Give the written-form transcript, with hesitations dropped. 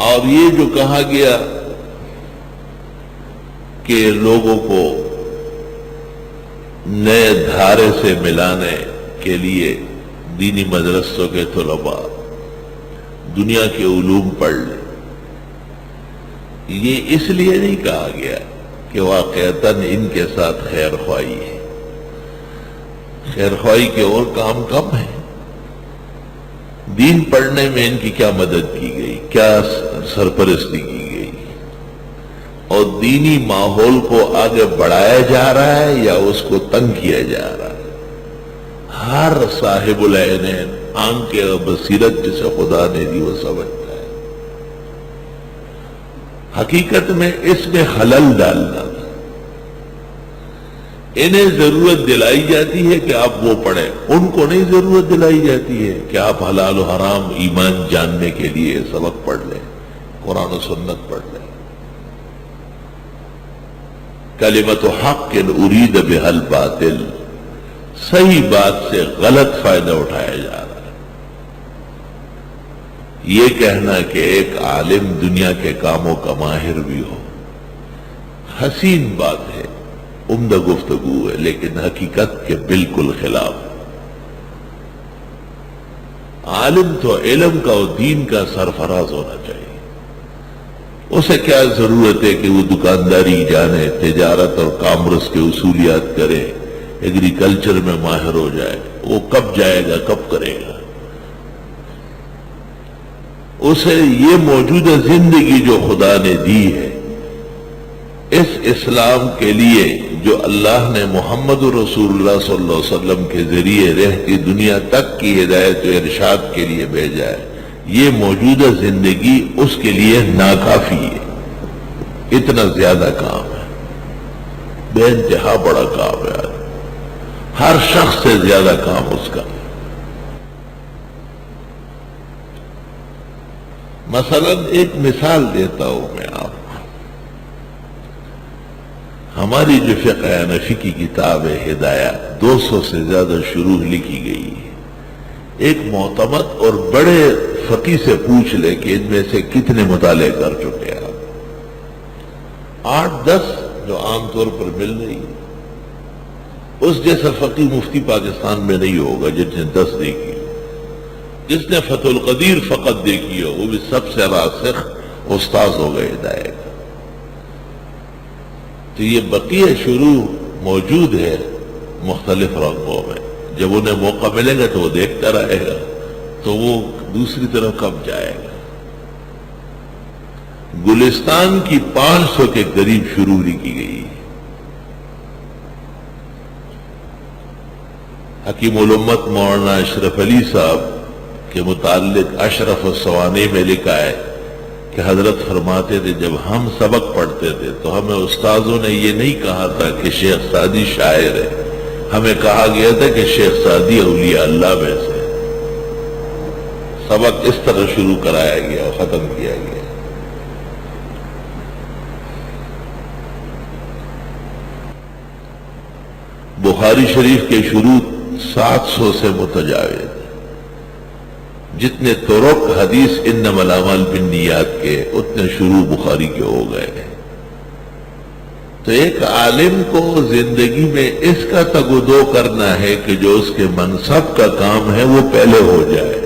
اور یہ جو کہا گیا کہ لوگوں کو نئے دھارے سے ملانے کے لیے دینی مدرسوں کے طلباء دنیا کے علوم پڑھ لیں، یہ اس لیے نہیں کہا گیا کہ واقعتاً ان کے ساتھ خیر خواہی ہے۔ خیر خواہی کے اور کام کم ہیں۔ دین پڑھنے میں ان کی کیا مدد کی گئی، کیا سرپرستی کی گئی، اور دینی ماحول کو آگے بڑھایا جا رہا ہے یا اس کو تنگ کیا جا رہا ہے؟ ہر صاحب العینین، آنکھ اور بصیرت جسے خدا نے دی وہ سمجھتا ہے حقیقت میں اس میں خلل ڈالنا تھا۔ انہیں ضرورت دلائی جاتی ہے کہ آپ وہ پڑھیں، ان کو نہیں ضرورت دلائی جاتی ہے کہ آپ حلال و حرام ایمان جاننے کے لیے سبق پڑھ لیں، قرآن و سنت پڑھ لیں۔ کلمۃ حق ارید بہا الباطل، صحیح بات سے غلط فائدہ اٹھایا جا رہا ہے۔ یہ کہنا کہ ایک عالم دنیا کے کاموں کا ماہر بھی ہو، حسین بات ہے، عمدہ گفتگو ہے، لیکن حقیقت کے بالکل خلاف۔ عالم تو علم کا اور دین کا سرفراز ہونا چاہیے۔ اسے کیا ضرورت ہے کہ وہ دکانداری جانے، تجارت اور کامرس کے اصولیات کرے، ایگریکلچر میں ماہر ہو جائے؟ وہ کب جائے گا، کب کرے گا؟ اسے یہ موجودہ زندگی جو خدا نے دی ہے، اس اسلام کے لیے جو اللہ نے محمد رسول اللہ صلی اللہ علیہ وسلم کے ذریعے رہتی دنیا تک کی ہدایت و ارشاد کے لیے بھیجا ہے، یہ موجودہ زندگی اس کے لیے ناکافی ہے۔ اتنا زیادہ کام ہے، بے انتہا بڑا کام ہے، ہر شخص سے زیادہ کام اس کا۔ مثلا ایک مثال دیتا ہوں میں آپ کو۔ ہماری جو فقہ حنفی کی کتاب ہے ہدایہ، 200 سے زیادہ شروح لکھی گئی ہے۔ ایک معتمد اور بڑے فقی سے پوچھ لے کہ ان میں سے کتنے مطالعے کر چکے ہیں آپ؟ 8-10 جو عام طور پر مل رہی ہے۔ اس جیسا فقی مفتی پاکستان میں نہیں ہوگا جس نے 10 دیکھی ہو۔ جس نے فتح القدیر فقط دیکھی ہو وہ بھی سب سے راسخ استاذ ہو گئے ہدایہ کا۔ تو یہ بقیہ شروع موجود ہے مختلف رنگوں میں، جب انہیں موقع ملے گا تو وہ دیکھتا رہے گا، تو وہ دوسری طرف کب جائے گا۔ گلستان کی 500 کے قریب شروع لکھی گئی ہے۔ حکیم الامت مولانا اشرف علی صاحب کے متعلق اشرف السوانی میں لکھا ہے کہ حضرت فرماتے تھے جب ہم سبق پڑھتے تھے تو ہمیں استاذوں نے یہ نہیں کہا تھا کہ شیخ سعدی شاعر ہے، ہمیں کہا گیا تھا کہ شیخ سعدی اولیاء اللہ میں سے۔ سبق اس طرح شروع کرایا گیا، ختم کیا گیا۔ بخاری شریف کے شروع 700 سے متجاوز، جتنے طرق حدیث انما الاعمال بالنیات کے اتنے شروع بخاری کے ہو گئے۔ تو ایک عالم کو زندگی میں اس کا تگ و دو کرنا ہے کہ جو اس کے منصب کا کام ہے وہ پہلے ہو جائے۔